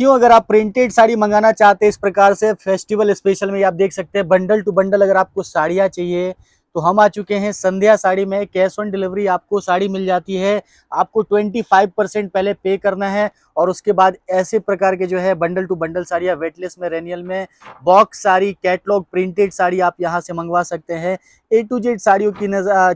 क्यों, अगर आप प्रिंटेड साड़ी मंगाना चाहते हैं इस प्रकार से फेस्टिवल स्पेशल में, आप देख सकते हैं बंडल टू बंडल अगर आपको साड़ियाँ चाहिए तो हम आ चुके हैं संध्या साड़ी में। कैश ऑन डिलीवरी आपको साड़ी मिल जाती है। आपको 25% पहले पे करना है और उसके बाद ऐसे प्रकार के जो है बंडल टू बंडल साड़ियाँ वेटलेस में, रेनियल में, box sari, catalogue printed sari आप यहाँ से मंगवा सकते हैं। A to Z साड़ियों की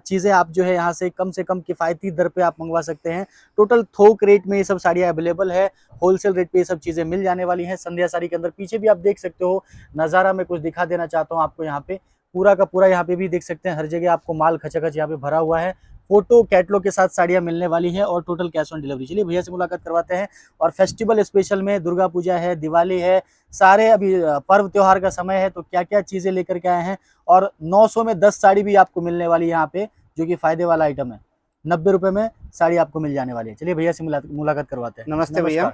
चीज़ें आप जो है यहाँ से कम किफ़ायती दर पे आप मंगवा सकते हैं। टोटल थोक रेट में ये सब साड़ियाँ अवेलेबल है। होलसेल रेट पे ये सब चीज़ें मिल जाने वाली हैं संध्या साड़ी के अंदर। पीछे भी आप देख सकते हो नज़ारा, मैं कुछ दिखा देना चाहता हूँ आपको। यहाँ पे पूरा का पूरा यहाँ पे भी देख सकते हैं, हर जगह आपको माल खचाखच यहाँ पे भरा हुआ है। फोटो कैटलॉग के साथ साड़ियाँ मिलने वाली है और टोटल कैश ऑन डिलीवरी। चलिए भैया से मुलाकात करवाते हैं। और फेस्टिवल स्पेशल में दुर्गा पूजा है, दिवाली है, सारे अभी पर्व त्योहार का समय है, तो क्या क्या चीज़ें लेकर के आए हैं। और 900 में 10 साड़ी भी आपको मिलने वाली है यहाँ पे, जो कि फायदे वाला आइटम है। 90 रुपए में साड़ी आपको मिल जाने वाली है। चलिए भैया से मुलाकात करवाते हैं। नमस्ते भैया।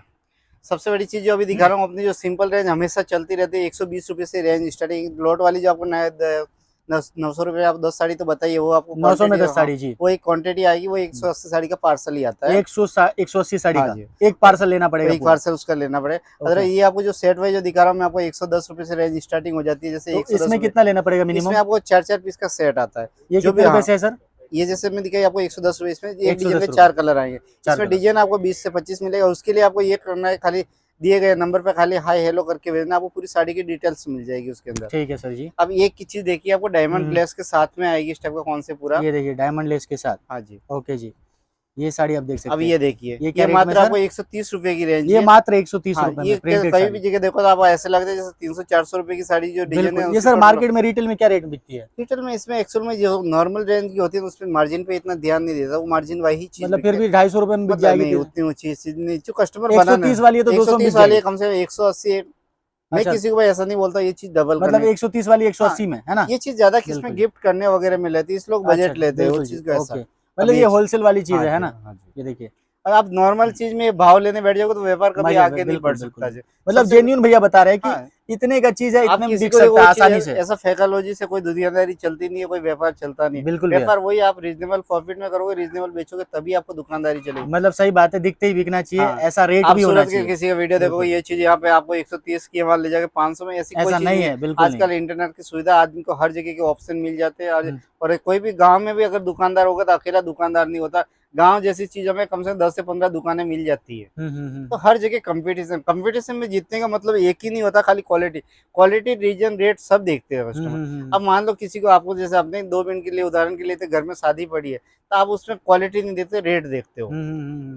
सबसे बड़ी चीज जो अभी दिखा रहा हूँ, अपनी जो सिंपल रेंज हमेशा चलती रहती है, 120 रुपए से रेंज स्टार्टिंग। लोट वाली जो आपको 900 रुपए आप 10 साड़ी तो बताइए, वो आपको 900 में 10 हाँ, साड़ी जी। वो एक क्वांटिटी आएगी, वो 180 साड़ी का पार्सल ही आता है। 180 साड़ी हाँ का जी, एक पार्सल लेना पड़ेगा, एक पार्सल उसका लेना पड़ेगा। अगर ये आपको जो सेट वाइज जो दिखा रहा हूँ मैं आपको, 110 रुपए से रेंज स्टार्टिंग हो जाती है। जैसे तो 110 इसमें कितना लेना पड़ेगा इसमें मिनिमम? आपको 4-4 पीस का सेट आता है। ये जो भी कितने रुपए हाँ, से है सर? ये जैसे मैं दिखाई आपको 110 रुपए, इसमें एक डिजाइन 110 में रुपए 4 कलर आएंगे। चार इसमें कलर। डिजाइन आपको 20 से 25 मिलेगा। उसके लिए आपको ये करना है, खाली दिए गए नंबर पे खाली हाय हेलो करके भेजना, आपको पूरी साड़ी की डिटेल्स मिल जाएगी उसके अंदर। ठीक है सर जी। अब एक की चीज देखिए, आपको डायमंड लेस के साथ में आएगी इस टाइप का कौन से पूरा। ये देखिए डायमंड लेस के साथ। हाँ जी। ओके जी। ये साड़ी आप देख अब सकते हैं। ये देखिए, ये क्या ये रेट में मात्र सर? आपको 130 रुपए की रेंज ये है। मात्र 130 हाँ, रुपए ये में प्रिंटेड कहीं भी साड़ी। जगह देखो तो आपको ऐसे लगता है जैसे 300-400 रुपए की साड़ी जो डिजाइन है बिल्कुल। ये उसी सर पर मार्केट में रिटेल में क्या रेट बिकती है? रिटेल में। इसमें एक्चुअल में जो नॉर्मल रेंज की होती है उसमें मार्जिन पे इतना ध्यान नहीं देता, वो मार्जिन वही चीज मतलब फिर बिकते हैं। भी 250 रुपए में बिक मतलब जाएगी नहीं, उतनी ऊंची चीज नहीं जो कस्टमर बनाना 130 वाली है तो है। 200 में बिक 130 वाली है, जाएगी। कम से कम 180। मैं अच्छा, किसी को ऐसा नहीं बोलता ये चीज डबल मतलब करने। 130 वाली हाँ, 180 में है ना? ये चीज ज्यादा किसमें बिल्कुल जी। गिफ्ट करने वगैरह में लेती है, इस लोग अच्छा, बजट लेते हैं वो बिल्कुल जी। चीज को ऐसा। ओके, अब मतलब ये होलसेल वाली चीज हाँ है जी, ना? हाँ जी। ये देखिए। और आप नॉर्मल चीज में भाव लेने बैठ जाओगे तो व्यापार कभी भैया आगे नहीं बिल्कुल बढ़ बिल्कुल सकता जी। जी। मतलब सबसे जेन्युइन भैया बता रहे हैं कि हाँ, इतने का चीज है, आप इतने में किसी बिक को देखो सकता वो है चीज आसानी से। ऐसा फैकालॉजी से कोई दुनियादारी चलती नहीं है, कोई व्यापार चलता नहीं है। बिल्कुल भैया। व्यापार वही आप रीजनेबल प्रॉफिट में करोगे, रीजनेबल बेचोगे, तभी आपको दुकानदारी चलेगी। मतलब सही बात है, दिखते ही बिकना चाहिए, हाँ, ऐसा रेट आप भी होना सूरत के चाहिए। किसी का वीडियो देखोगे, बिल्कुल। ये चीज यहाँ पे आपको 130 की माल ले जाके 500 में, ऐसी कोई ऐसा चीज नहीं नहीं है। है, बिल्कुल नहीं। आजकल इंटरनेट की सुविधा, आदमी को हर जगह के ऑप्शन मिल जाते हैं। हम्म और कोई भी गांव में भी अगर दुकानदार होगा तो अकेला दुकानदार नहीं होता। गांव जैसी चीजों में कम से कम 10 से 15 दुकानें मिल जाती है। तो हर जगह कंपटीशन, कंपटीशन में जीतने का मतलब एक ही नहीं होता खाली क्वालिटी। क्वालिटी, रीजन, रेट सब देखते हैं कस्टमर। अब मान लो किसी को, आपको जैसे आपने 2 मिनट के लिए उदाहरण के लिए तो घर में शादी पड़ी है, तो आप उसमें क्वालिटी नहीं देखते, रेट देखते हो।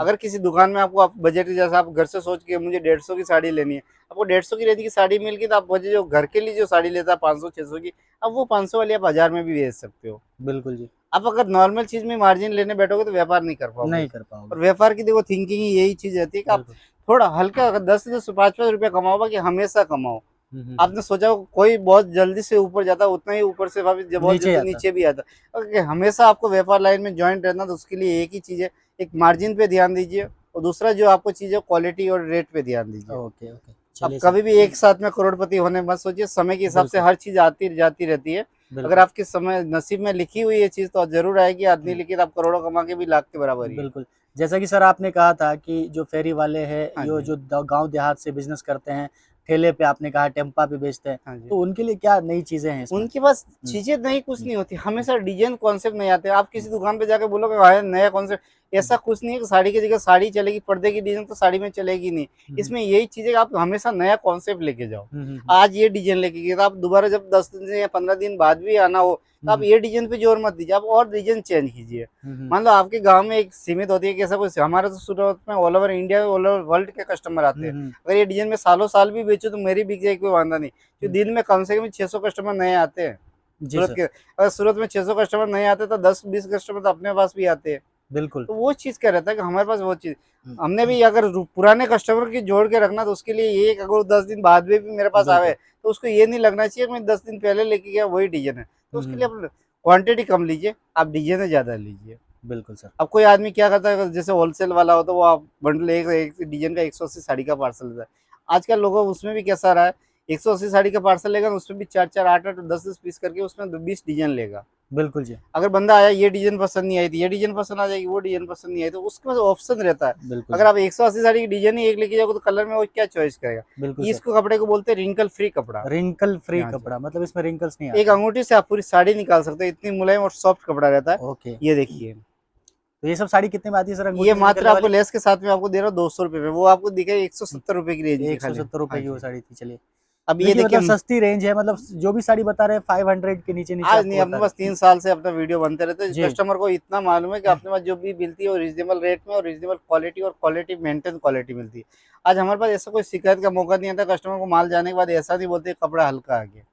अगर किसी दुकान में आपको, आप बजट जैसा आप घर से सोच के मुझे 150 की साड़ी लेनी है, आपको 150 की रेंज की साड़ी मिल गई, तो आप बजट जो घर के लिए जो साड़ी लेता है 500-600 की, अब वो 500 वाली आप 1000 में भी बेच सकते हो। बिल्कुल जी। आप अगर नॉर्मल चीज में मार्जिन लेने बैठोगे तो व्यापार नहीं कर पाओगे। नहीं कर पाओगे। और व्यापार की देखो थिंकिंग ही यही चीज रहती है कि आप बिल्कुल। थोड़ा हल्का, अगर 10 से 5 रुपया कमाओ, बाकी हमेशा कमाओ। हम्म। आपने सोचा हो, कोई बहुत जल्दी से ऊपर जाता है, उतना ही ऊपर से वापस बहुत नीचे जल्दी आता। नीचे भी आता है। और हमेशा आपको व्यापार लाइन में ज्वाइंट रहना, तो उसके लिए एक ही चीज है, एक मार्जिन पे ध्यान दीजिए, और दूसरा जो आपको चीज है क्वालिटी और रेट पे ध्यान दीजिए। ओके ओके, अब चलिए सर। कभी भी एक साथ में करोड़पति होने मत सोचिए, समय के हिसाब से बिल्कुल हर चीज आती जाती रहती है। अगर बिल्कुल। आपके समय नसीब में लिखी हुई ये चीज तो जरूर आएगी, आदमी लिखी तो आप करोड़ों कमा के भी लाख के बराबर ही है। बिल्कुल। जैसा कि सर आपने कहा था कि जो फेरी वाले हैं, हाँ यो जी, जो गांव देहात से बिजनेस करते हैं, ठेले पे आपने कहा टेम्पा पे बेचते हैं, हाँ जी। तो उनके लिए क्या नई चीजें हैं इसमें? उनके पास हम्म चीजें नहीं, कुछ नहीं होती, हमेशा डिजाइन कॉन्सेप्ट नहीं आते। आप किसी दुकान पे जाके बोलोगे भाई नया कॉन्सेप्ट, ऐसा कुछ नहीं है कि साड़ी की जगह साड़ी चलेगी, पर्दे की डिजाइन तो साड़ी में चलेगी नहीं। हम्म इसमें यही चीज है कि आप हमेशा नया कॉन्सेप्ट लेके जाओ। हम्म आज ये डिजाइन लेके गए, तो आप दोबारा जब 10 दिन से या 15 दिन बाद भी आना हो, तो आप हम्म ये डिजाइन पे जोर मत दीजिए, आप और डिजाइन चेंज कीजिए। हम्म। मान लो आपके गांव में एक सीमित होती है कि ऐसा कुछ, हमारा तो सूरत में all over India, all over world के कस्टमर आते हैं। हम्म। अगर ये डिजाइन में सालों साल भी बेचो तो मेरी बिक जाए, कोई वांदा नहीं। तो हम्म। दिन में कम से कम 600 कस्टमर नए आते हैं जी सूरत सर। के। अगर सूरत में 600 कस्टमर नहीं आते तो 10-20 कस्टमर तो अपने पास भी आते हैं। बिल्कुल। तो वो चीज़ क्या रहता है कि हमारे पास वो चीज़, हमने हम्म, भी अगर पुराने कस्टमर की जोड़ के रखना, तो उसके लिए ये, अगर वो 10 दिन बाद में भी मेरे पास आवे, बिल्कुल। तो उसको ये नहीं लगना चाहिए कि मैं 10 दिन पहले लेके गया वही डिजाइन है। तो उसके लिए हम्म। आप क्वांटिटी कम लीजिए, आप डिजाइन ज़्यादा लीजिए। बिल्कुल सर। अब कोई आदमी क्या करता है, जैसे होलसेल वाला हो तो वो आप बंडल एक डिजाइन का 180 साड़ी का पार्सल देता है। आजकल लोगों उसमें भी कैसा रहा है, 180 साड़ी का पार्सल लेगा, उसमें भी 4-4, 8-8, 10-10 पीस करके उसमें 20 डिजाइन लेगा। बिल्कुल जी, अगर बंदा आया ये डिजाइन पसंद नहीं आई थी, ये डिजाइन पसंद आ जाएगी, वो डिजाइन पसंद नहीं आई तो उसके पास ऑप्शन रहता है। बिल्कुल अगर जी, आप 180 साड़ी की डिजाइन ही एक लेके जाओगे तो कलर में वो क्या चॉइस करेगा। बिल्कुल सर। इसको कपड़े को बोलते हैं रिंकल फ्री कपड़ा। रिंकल फ्री यहाँ से कपड़ा मतलब इसमें रिंकल्स नहीं एक आते हैं। अंगूठी से आप पूरी साड़ी निकाल सकते हैं, इतनी मुलायम और सॉफ्ट कपड़ा रहता है। ओके, ये देखिए, तो ये सब साड़ी कितने में आती है सर ये अंगूठी से मात्र निकलने आपको वाली? लेस के साथ में आपको दे रहा हूँ 200 रुपये में, वो आपको दिखेगा 170 रुपये की रेंज की खाली। 170 रुपए हाँ की वो जी, साड़ी थी, चलिए। अब ये देखिए देखिए मतलब सस्ती रेंज है, मतलब जो भी साड़ी बता रहे हैं 500 के नीचे नीचे आज आपको नहीं, बता अपने रहे पास 3 साल से अपना वीडियो बनते रहते हैं। हैं। जी, कस्टमर को इतना मालूम है कि अपने पास जो भी मिलती है वो रीजनेबल रेट में और रीजनेबल क्वालिटी और क्वालिटी मेंटेन क्वालिटी मिलती है। आज हमारे पास ऐसा कोई शिकायत का मौका नहीं आता। कस्टमर को माल जाने के बाद ऐसा नहीं बोलते कपड़ा हल्का आ गया।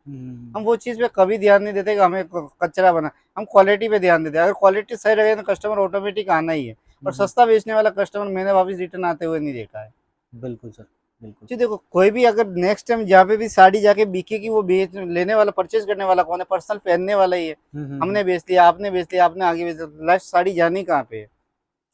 हम वो चीज़ पे कभी ध्यान नहीं देते कि हमें कचरा बना, हम क्वालिटी पे ध्यान देते हैं। अगर क्वालिटी सही रहे तो कस्टमर ऑटोमेटिक आना ही है। और सस्ता बेचने वाला कस्टमर मैंने वापस रिटर्न आते हुए नहीं देखा है। बिल्कुल सर, बिल्कुल। जी देखो, कोई भी अगर नेक्स्ट टाइम जहाँ पे भी साड़ी जाके बिकेगी वो बेच लेने वाला, परचेज करने वाला कौन है? पर्सनल पहनने वाला ही है। हमने बेच लिया, आपने बेच लिया, आपने आगे बेच लिया, लास्ट साड़ी जानी कहाँ पे है?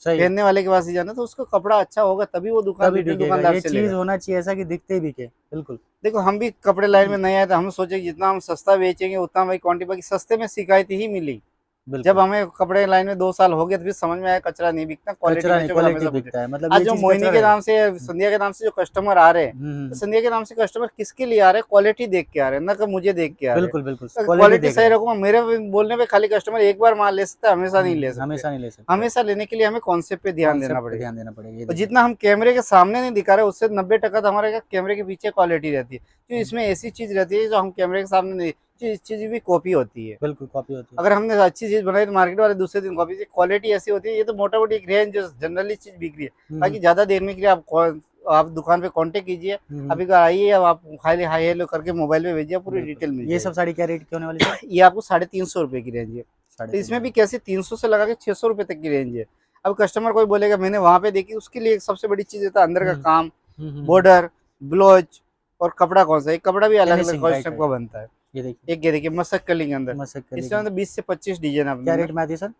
सही है, पहनने वाले के पास ही जाना। तो उसका कपड़ा अच्छा होगा तभी वो दुकान तभी रिटेल बिकेगा, दुकानदार ये से चीज़ लेगा। होना चाहिए ऐसा कि दिखते ही बिके, बिल्कुल। देखो, हम भी कपड़े लाइन में नहीं आए तो हम सोचे कि जितना हम सस्ता बेचेंगे उतना हमारी क्वांटिटी, बाकी सस्ते में शिकायत ही मिली। जब बिल्कुल, हमें कपड़े लाइन में 2 साल हो गए तो फिर समझ में आया कचरा नहीं बिकता, क्वालिटी कचरा नहीं बेचोगे तो क्वालिटी हमेशा पूछे। बिकता है, मतलब आज ये जो चीज़ मोहिनी कचरा के रहेगा। नाम से, संध्या के नाम से जो कस्टमर आ रहे हैं, तो संध्या के नाम से कस्टमर किसके लिए आ रहे हैं? क्वालिटी देख के आ रहे हैं, ना कि मुझे देख के आ रहे हैं। बिल्कुल, बिल्कुल, अगर क्वालिटी क्वालिटी देख सही रहे हैं। रखूंगा, मेरे बोलने पे खाली कस्टमर एक बार माल ले सकता है, हमेशा नहीं ले सकते। हमेशा नहीं ले सकते, हमेशा लेने के लिए हमें कॉन्सेप्ट पे ध्यान देना कॉन्सेप्ट पे पड़ेगा। ध्यान देना पड़ेगा, ये और देखिए। जितना हम कैमरे के सामने नहीं दिखा रहे उससे 90% तो हमारे कैमरे के पीछे क्वालिटी रहती है। तो इसमें ऐसी चीज रहती है जो हम कैमरे के सामने नहीं, इस चीज भी कॉपी होती है। बिल्कुल, कॉपी होती है। अगर हमने अच्छी चीज बनाई तो मार्केट वाले दूसरे दिन कॉपी, क्वालिटी ऐसी होती है। ये तो मोटा मोटी एक रेंज जो जनरली चीज बिक रही है। हुँ, बाकी हुँ, ज्यादा देखने के लिए आप दुकान पे कांटेक्ट कीजिए। हुँ, हुँ। अभी अगर आइए, अब आप खाली हाई हेलो करके मोबाइल पे भेजिए, पूरी बिल्कुल। डिटेल मिल ये सब जाएगी। साड़ी क्या रेट की होने वाली सर? ये आपको 350 रुपये की रेंज है। साढ़े तो इसमें 300। भी कैसे 300 से लगा के 600 रुपये तक की रेंज है। अब कस्टमर कोई बोलेगा मैंने वहां पे देखी, उसके लिए सबसे बड़ी चीज होता है अंदर हुँ, का काम, हुँ, हुँ, हुँ। बॉर्डर, ब्लाउज और कपड़ा कौन सा है। कपड़ा भी अलग अलग फिनिशिंग राइट, कॉस्ट्यूम राइट। का बनता है। ये देखिए, एक ये देखिए मसक कली के अंदर, मसक कली इसके का अंदर 20 से 25 डिजाइन अपने क्या अंदर। रेट में आती है सर?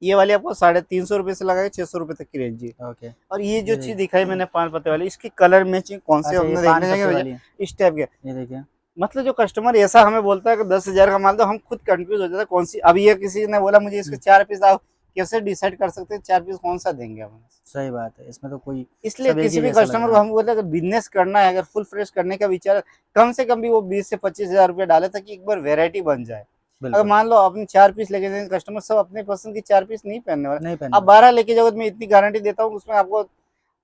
ये वाली आपको 350 रुपये से लगा के 600 रुपये तक की रेंज है। ओके। और ये जो ये चीज देखिए, दिखाई मैंने 5 पत्ते वाली, इसकी कलर मैचिंग कौन से अच्छा ये अपने पान देखने जाएंगे पत्ते भैया, वाली है। इस टाइप के। ये देखिए, मतलब जो कस्टमर ऐसा हमें बोलता है कि 10,000 का माल दो, हम खुद कंफ्यूज हो जाता है कौन सी। अब ये किसी ने बोला मुझे इसके हुँ, 4 पीस, आप कैसे डिसाइड कर सकते हैं 4 पीस कौन सा देंगे हम? सही बात है। इसमें तो कोई इसलिए सब एक किसी ही भी जैसा लग कस्टमर रहा को है। हम बोलते हैं अगर बिजनेस करना है, अगर फुल फ्रेश करने का विचार है, कम से कम भी वो 20 से 25 हजार रुपये डाले ताकि एक बार वेरायटी बन जाए। अगर बिल्कुल, मान लो आपने 4 पीस लेके जाएंगे, कस्टमर सब अपने पसंद की 4 पीस नहीं पहनने वाला। नहीं पहनने आप वाला, 12 लेके जाओगे तो मैं इतनी गारंटी देता हूँ उसमें आपको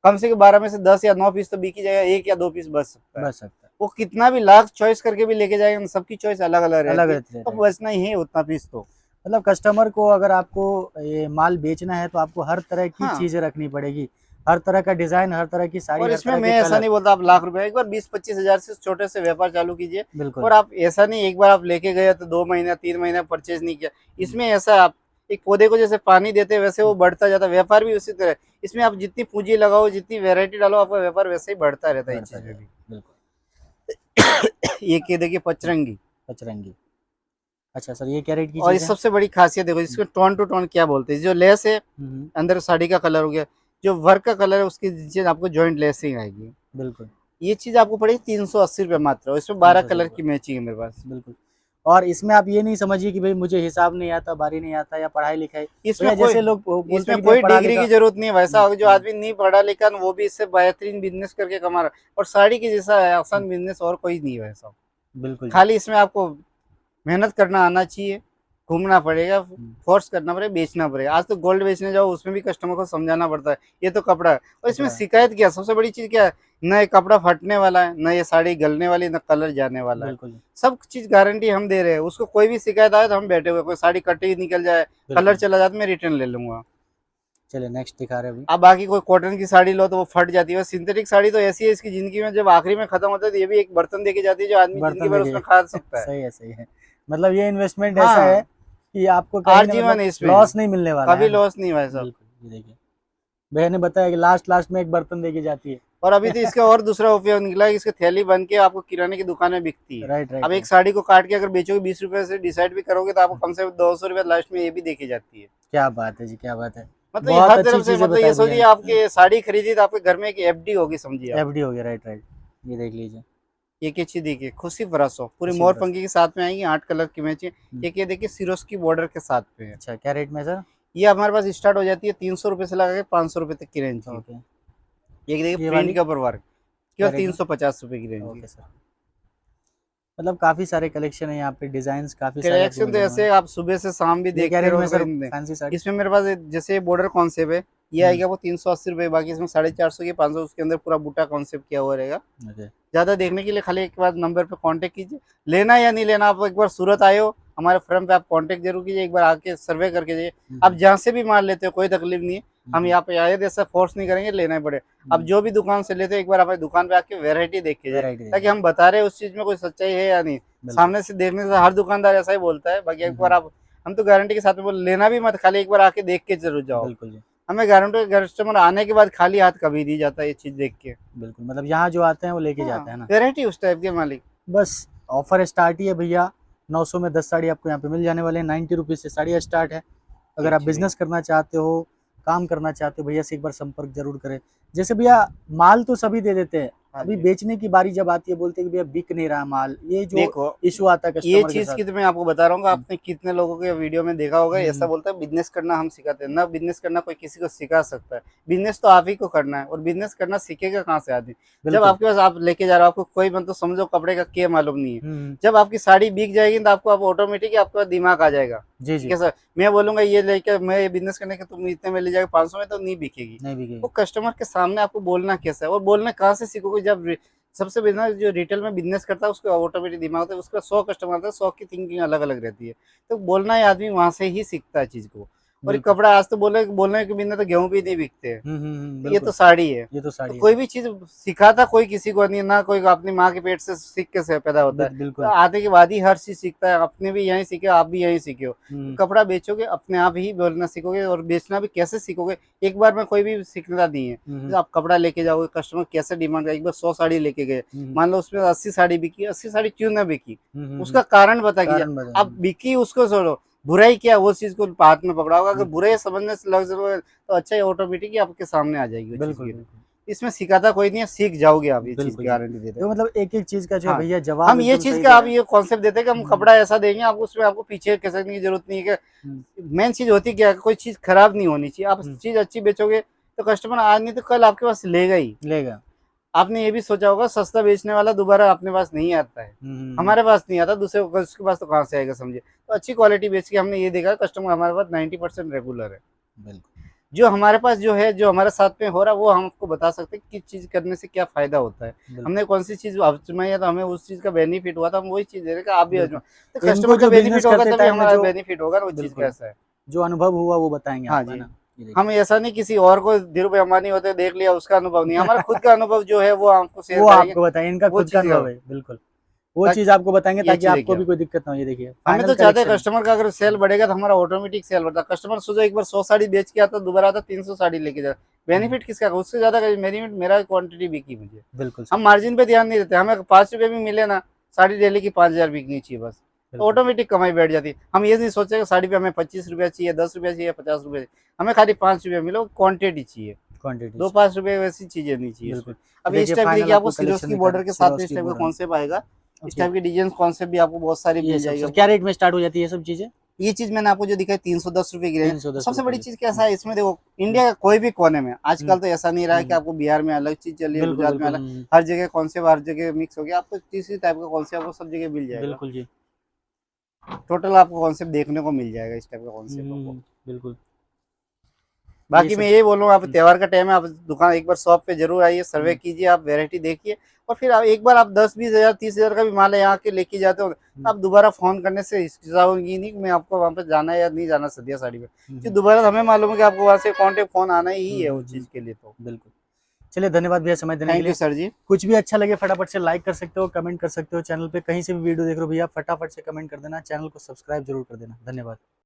कम से कम 12 में से 10 या 9 पीस तो बिक ही जाएगा, 1 या 2 पीस बच सकता है। बच सकता है। वो कितना भी लाख चॉइस करके भी लेके जाएंगे, सबकी चॉइस अलग अलग अलग रहती है, रहते हैं, तो राइट। बचना ही है उतना पीस तो। मतलब कस्टमर को अगर आपको ये माल बेचना है तो आपको हर तरह की हाँ, चीज़ें रखनी पड़ेगी। हर तरह का डिज़ाइन, हर तरह की साड़ी, और हर इसमें तरह मैं के ऐसा कलर। नहीं बोलता आप लाख रुपए, एक बार 20-25 हजार से छोटे से व्यापार चालू कीजिए। बिल्कुल। और आप ऐसा नहीं एक बार आप लेके गए तो 2 महीना 3 महीना परचेज नहीं किया। हुँ, इसमें ऐसा है, आप एक पौधे को जैसे पानी देते हैं वैसे वो हुँ, बढ़ता जाता है, व्यापार भी उसी तरह है। इसमें आप जितनी पूंजी लगाओ, जितनी वैरायटी डालो, आपका व्यापार वैसे ही बढ़ता रहता है इस बढ़ता चीज में जाएगा। भी। बिल्कुल। ये के देखिए हुँ, पचरंगी। पचरंगी। अच्छा सर ये क्या रेट की और चीज़ इस है? सबसे बड़ी खासियत देखो, हुँ, इसमें टोन टू टोन क्या बोलते हैं, जो लेस है हुँ, हुँ। अंदर साड़ी का कलर हो गया, जो वर्क का कलर है उसके नीचे आपको जॉइंट लेसिंग आएगी। बिल्कुल, ये चीज आपको पड़ेगी 380 रुपये मात्र, और इसमें 12 380 कलर रुपये। की मैचिंग है मेरे पास। बिल्कुल। और इसमें आप ये नहीं समझिए कि भई मुझे हिसाब नहीं आता, बारी नहीं आता या पढ़ाई-लिखाई, तो इसमें या कोई जैसे लोग बोलते इसमें हैं कि भैया कोई डिग्री पढ़ा-लिखा। की जरूरत नहीं है। वैसा जो हुँ। आदमी नहीं पढ़ा लिखा वो भी इससे बेहतरीन बिजनेस करके कमा रहा है। और साड़ी के जैसा हुँ, आसान बिजनेस और कोई नहीं है वैसा। बिल्कुल जी। खाली इसमें आपको मेहनत करना आना चाहिए, घूमना पड़ेगा, हुँ, फोर्स करना पड़ेगा, बेचना पड़ेगा। आज तो गोल्ड बेचने जाओ उसमें भी कस्टमर को समझाना पड़ता है ये तो कपड़ा है। और इसमें कपड़ा है। शिकायत क्या, सबसे बड़ी चीज क्या है, न ये कपड़ा फटने वाला है, न ये साड़ी गलने वाली, न कलर जाने वाला है। बिल्कुल जी, सब चीज गारंटी हम दे रहे हैं। उसको कोई भी शिकायत आए तो हम बैठे हुए, कोई साड़ी कटी निकल जाए, कलर बिल्कुल। चला जाए तो मैं रिटर्न ले लूंगा। चलिए नेक्स्ट दिखा रहे हैं अभी। आप बाकी कोई कॉटन की साड़ी लो तो वो फट जाती है, सिंथेटिक साड़ी तो ऐसी है इसकी जिंदगी में जब आखिरी में खत्म होता है तो ये भी एक बर्तन देके जाती है जो आदमी जिंदगी बर्तन भर देखिए उसमें खा सकता है। सही है, सही है। मतलब ये इन्वेस्टमेंट ऐसा है हाँ, कि आपको कहीं न आजीवन मतलब है इसमें, लॉस नहीं मिलने वाला कभी है ना? लॉस नहीं भाई साहब। बिल्कुल, ये देखिए। भैया ने बताया कि लास्ट लास्ट में एक बर्तन देके जाती है। और अभी तो इसका और दूसरा उपयोग निकला है कि इसकी थैली बन के आपको किराने की दुकान में बिकती है। राइट, अब राइट, एक राइट। साड़ी को काट के अगर बेचोगे 20 रुपए से डिसाइड भी करोगे तो आपको कम से कम 200 रुपये लास्ट में ये भी देके जाती है। क्या बात है जी, क्या बात है। मतलब ये बहुत हर अच्छी तरफ से, चीज़ें मतलब ये बताई भैया सोचिए ने। आपके साड़ी खरीदी तो आपके घर में एक एफडी होगी समझिए आप। एफडी हो गया, राइट, राइट। ये देख लीजिए। एक ये चीज देखिए, खुशी ब्रासो पूरी खुशी मोर ब्रासो। पंखी के साथ में आएंगी, 8 कलर की मैचिंग। हम्म। एक ये देखिए सिरोस्की बॉर्डर के साथ में है। अच्छा, क्या रेट में सर? ये हमारे पास स्टार्ट हो जाती है 300 रुपए से लगा के 500 रुपए तक की रेंज की। ओके। एक देखिए ये प्रिंट वाली के ऊपर वर्क, क्या केवल रेट में? 350 रुपए की रेंज की। Okay sir. मतलब काफी सारे कलेक्शन है यहाँ पे, डिजाइन काफी सारे आपको कलेक्शन तो मिल जाएंगे। ऐसे आप सुबह से शाम भी ये क्या देखते रेट में रहोगे सर, इनमें। फैंसी साड़ी? इसमें मेरे पास जैसे बॉर्डर कॉन्सेप्ट है, ये हम्म। आएगा वो 380 रुपए, बाकी इसमें 450 की 500, उसके अंदर पूरा बूटा कॉन्सेप्ट किया हुआ रहेगा। ओके। ज़्यादा देखने के लिए खाली एक बार नंबर पे कांटेक्ट कीजिए। लेना या नहीं लेना, आप एक बार सूरत आए हो हमारे फर्म पे, आप कांटेक्ट जरूर कीजिए, एक बार आके सर्वे करके जाइए। आप जहाँ से भी माल लेते हो कोई तकलीफ नहीं है, हम यहाँ पे आए ऐसा फोर्स नहीं करेंगे लेना ही पड़े। आप जो भी दुकान से लेते हो एक बार हमारी दुकान पे आके वैरायटी देख के जाइए, वैरायटी ताकि हम बता रहे हैं उस चीज़ में कोई सच्चाई है या नहीं। सामने से देखने से हर दुकानदार ऐसा ही बोलता है, बाकी एक बार आप, हम तो गारंटी के साथ में बोल, लेना भी मत, खाली एक बार आके देख के जरूर जाओ। बिल्कुल जी। हमें गारंटी, कस्टमर आने के बाद खाली हाथ कभी नहीं जाता ये चीज़ देख के। बिल्कुल, मतलब यहाँ जो आते हैं वो लेके जाते हैं ना। वैरायटी उस टाइप के मालिक। बस ऑफर स्टार्ट ही है भैया, 900 में 10 साड़ी आपको यहाँ पे मिल जाने वाले हैं। 90 रुपीज़ से साड़ी स्टार्ट है। अगर आप जी। बिजनेस करना चाहते हो, काम करना चाहते हो, भैया से एक बार संपर्क जरूर करें। जैसे भैया माल तो सभी दे देते हैं, हाँ अभी जी। बेचने की बारी जब आती है बोलते हैं कि भैया बिक नहीं रहा माल, ये जो देखो, इशू आता है ये कस्टमर के चीज़ साथ। की तो मैं आपको बता रहा हूँ, आपने कितने लोगों के वीडियो में देखा होगा, ऐसा हम्म, बोलता है बिज़नेस करना हम सिखाते हैं। ना बिज़नेस करना कोई किसी को सिखा सकता है। बिज़नेस तो आप ही को करना है, और बिज़नेस करना सीखेगा कहाँ से आदमी? जब बिल्कुल। आपके पास आप लेके जा रहे हो, आपको कोई मतलब समझो कपड़े का क्या मालूम नहीं है। हम्म। जब आपकी साड़ी बिक जाएगी तो आपको, आप ऑटोमेटिक आपके पास दिमाग आ जाएगा। जी ठीक जी। है सर, मैं बोलूँगा ये लेके मैं ये बिज़नेस करने के, तुम इतने में ले जाएगा 500 में, तो नहीं बिकेगी। नहीं बिकेगी। वो कस्टमर के सामने आपको बोलना कैसा है, और बोलना कहाँ से सीखोगे? जब सबसे बिजनेस जो रिटेल में बिजनेस करता है उसको ऑटोमेटिक दिमाग होता है, उसका 100 कस्टमर आता है, 100 की थिंकिंग अलग अलग रहती है। तो बोलना ही आदमी वहां से ही सीखता है चीज को। और ये बिल्कुल। कपड़ा, आज तो बोलने के बिना तो गेहूं भी नहीं बिकते हैं, ये तो बिल्कुल। साड़ी है। ये तो तो साड़ी है कोई सर। भी चीज सिखाता कोई किसी को नहीं, ना कोई अपनी माँ के पेट से सीख के से पैदा होता है। तो बिल्कुल। आते के बाद ही हर चीज सीखता है। अपने भी यहीं सीखे, आप भी यहीं सीखे हो। हम्म। कपड़ा बेचोगे अपने आप ही बोलना सीखोगे, और बेचना भी कैसे सीखोगे, एक बार में कोई भी सीखना नहीं है। हम्म। तो आप कपड़ा लेके जाओगे, कस्टमर कैसे डिमांड करे, एक बार 100 साड़ी लेके गए, हम्म। मान लो उसमें 80 साड़ी बिकी, 80 साड़ी क्यों ना बिकी, हम्म। उसका कारण बता कि कारण बता। आप बिकी उसको छोड़ो, बुराई क्या वो चीज को हाथ में पकड़ा होगा। अगर हम्म। बुराई समझने से लग जाओगे तो अच्छा ही ऑटोमेटिक ही आपके सामने आ जाएगी वो चीज बिल्कुल की। बिल्कुल। इसमें सिखाता कोई नहीं है, सीख जाओगे आप, ये चीज बिल्कुल जी। गारंटी दे रहे तो हैं। मतलब एक एक चीज का जो है हाँ, भैया जवाब हम ये एकदम चीज सही का दे आप रहे हैं। ये कॉन्सेप्ट देते हैं कि हम हम्म। कपड़ा ऐसा देंगे, आप उसमें आपको पीछे खिसकने की जरूरत नहीं है। हम्म। मेन चीज होती क्या है, कोई चीज खराब नहीं होनी चाहिए। आप हम्म। चीज अच्छी बेचोगे तो कस्टमर आज नहीं तो कल आपके पास लेगा ही। लेगा। आपने ये भी सोचा होगा, सस्ता बेचने वाला दोबारा अपने पास नहीं आता है। हमारे पास नहीं आता, दूसरे उसके पास तो कहाँ से आएगा, समझे? तो अच्छी क्वालिटी बेच के हमने ये देखा, कस्टमर हमारे पास 90% रेगुलर है। बिल्कुल। जो हमारे पास जो है, जो हमारे साथ में हो रहा है, वो हम आपको बता सकते हैं किस चीज करने से क्या फायदा होता है। बिल्कुल। हमने कौन सी चीज आजमाई है तो हमें उस चीज का बेनिफिट हुआ, तो हम वही चीज दे रहे हैं कि आप भी बिल्कुल। आजमाओ। तो इनको कस्टमर का जो बेनिफिट बिजनेस होगा करते तभी टाइम में हमारा जो बेनिफिट होगा ना, वो चीज बिल्कुल कैसा है। जो अनुभव हुआ वो बताएंगे हाँ आपको, है जी, ना? ये देखिए, हम ऐसा नहीं किसी और को धीरूभाई अंबानी होते देख लिया उसका अनुभव नहीं, हमारा खुद का अनुभव जो है वो आपको शेयर वो करेंगे। आपको बताएंगे, इनका वो खुद का चीज अनुभव है। बिल्कुल। वो ताकि चीज आपको बताएंगे ये ताकि चीज आपको देखिए, भी कोई दिक्कत ना हो। ये देखिए हमें फाइनल तो चाहते हैं कलेक्शन। कस्टमर का अगर सेल बढ़ेगा तो हमारा ऑटोमेटिक सेल बढ़ता है। कस्टमर सोचो एक बार 100 साड़ी बेच के आता, दोबारा आता 300 साड़ी लेके जाता, बेनिफिट किसका? उससे ज्यादा बेनिफिट मेरा, क्वांटिटी बिकी मुझे। बिल्कुल हम सर। मार्जिन पे ध्यान नहीं देते, हमें 5 रुपए भी मिले ना, साड़ी डेली की 5,000 बिकनी चाहिए बस, तो बिल्कुल। ऑटोमेटिक कमाई बैठ जाती है। हम ये नहीं सोचते कि साड़ी पे हमें 25 रुपया चाहिए, 10 रुपया चाहिए, 50 रुपये चाहिए, हमें खाली 5 रुपया मिलो, क्वांटिटी चाहिए। क्वांटिटी। 2-5 रुपए वैसी चीजें नहीं चाहिए इसमें। बिल्कुल। अब ये इस देखिए टाइप फाइनल देखिए, आपको आपको सिरोस कलेक्शन की दिखा रहे बॉर्डर हैं, के साथ में इस सिरोस्की टाइप का बॉर्डर में। कॉन्सेप्ट आएगा। इस ओके। टाइप के डिजाइन कॉन्सेप्ट भी आपको बहुत सारी ये मिल सब जाएगी सर आपको। क्या रेट में स्टार्ट हो जाती है ये सब चीजें? ये चीज मैंने आपको जो दिखाई 310 रुपए की रेंज। 310 सबसे बड़ी रुपये चीज की। कैसा है इसमें, देखो इंडिया का कोई भी कोने में हम्म। आजकल तो ऐसा नहीं रहा है कि हम्म। आपको बिहार में अलग चीज चल रही है, बिल्कुल गुजरात में बिल्कुल। अलग, हर जगह कॉन्सेप्ट हर जगह मिक्स हो गया। आपको किसी टाइप का कॉन्सेप्ट आपको सब जगह मिल जाएगा। बिल्कुल जी। टोटल आपको कॉन्सेप्ट देखने को मिल जाएगा, इस टाइप का कॉन्सेप्ट आपको। बिल्कुल। ये बाकी मैं सब। यही बोलूँगा, आप त्योहार का टाइम है, आप दुकान एक बार शॉप पे जरूर आइए, सर्वे हम्म। कीजिए, आप वैरायटी देखिए, और फिर आप एक बार आप 10-20 हज़ार 30 हज़ार का भी माल है यहाँ के लेके जाते हो, तो आप दोबारा फोन करने से हिचकिचाओगे नहीं कि मैं आपको वहाँ पे जाना है या नहीं जाना सदिया साड़ी पे, क्योंकि दोबारा हमें मालूम है कि आपको वहाँ से कॉन्टेक्ट फोन आना ही है उस चीज़ के लिए। तो बिल्कुल। चलिए धन्यवाद भैया समय देने के थैंक यू लिए। सर जी। कुछ भी अच्छा लगे फटाफट से लाइक कर सकते हो, कमेंट कर सकते हो। चैनल पे कहीं से भी वीडियो देख रहे हो भैया फटाफट से कमेंट कर देना, चैनल को सब्सक्राइब जरूर कर देना। धन्यवाद।